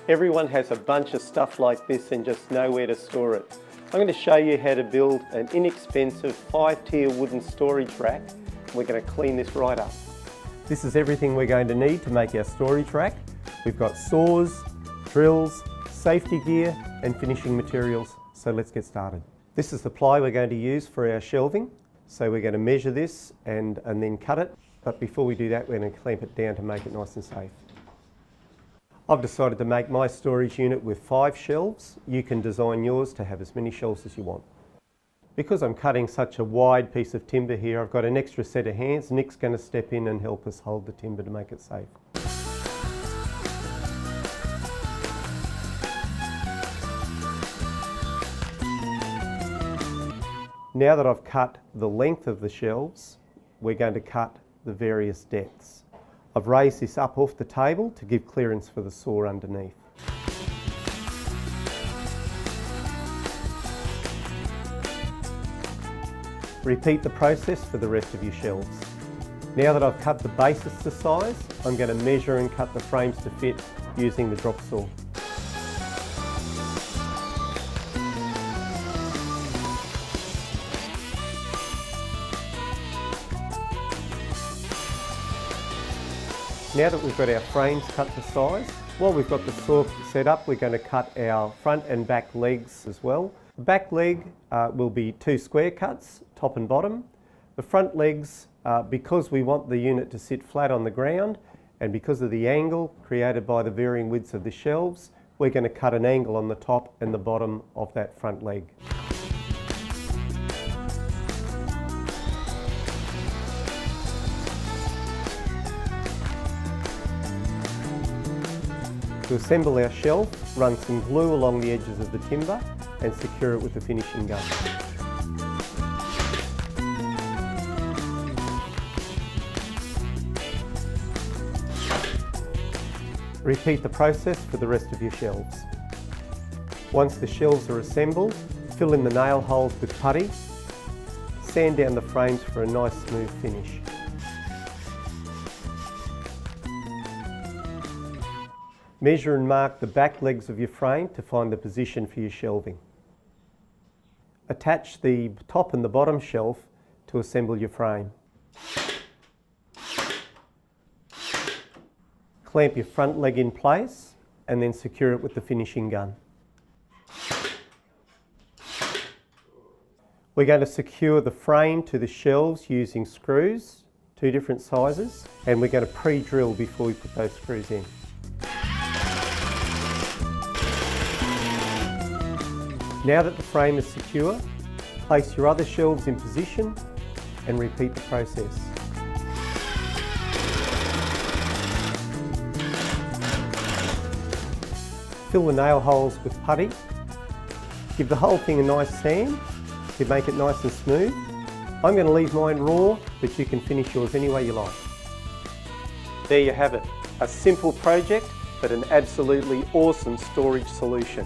Everyone has a bunch of stuff like this and just nowhere to store it. I'm going to show you how to build an inexpensive 5-tier wooden storage rack. We're going to clean this right up. This is everything we're going to need to make our storage rack. We've got saws, drills, safety gear and finishing materials. So let's get started. This is the ply we're going to use for our shelving. So we're going to measure this and then cut it. But before we do that, we're going to clamp it down to make it nice and safe. I've decided to make my storage unit with 5 shelves. You can design yours to have as many shelves as you want. Because I'm cutting such a wide piece of timber here, I've got an extra set of hands. Nick's going to step in and help us hold the timber to make it safe. Now that I've cut the length of the shelves, we're going to cut the various depths. I've raised this up off the table to give clearance for the saw underneath. Repeat the process for the rest of your shelves. Now that I've cut the bases to size, I'm going to measure and cut the frames to fit using the drop saw. Now that we've got our frames cut to size, while we've got the saw set up, we're going to cut our front and back legs as well. The back leg will be 2 square cuts, top and bottom. The front legs, because we want the unit to sit flat on the ground and because of the angle created by the varying widths of the shelves, we're going to cut an angle on the top and the bottom of that front leg. To assemble our shelf, run some glue along the edges of the timber and secure it with a finishing gun. Repeat the process for the rest of your shelves. Once the shelves are assembled, fill in the nail holes with putty, sand down the frames for a nice smooth finish. Measure and mark the back legs of your frame to find the position for your shelving. Attach the top and the bottom shelf to assemble your frame. Clamp your front leg in place and then secure it with the finishing gun. We're going to secure the frame to the shelves using screws, 2 different sizes, and we're going to pre-drill before we put those screws in. Now that the frame is secure, place your other shelves in position and repeat the process. Fill the nail holes with putty. Give the whole thing a nice sand to make it nice and smooth. I'm going to leave mine raw, but you can finish yours any way you like. There you have it. A simple project, but an absolutely awesome storage solution.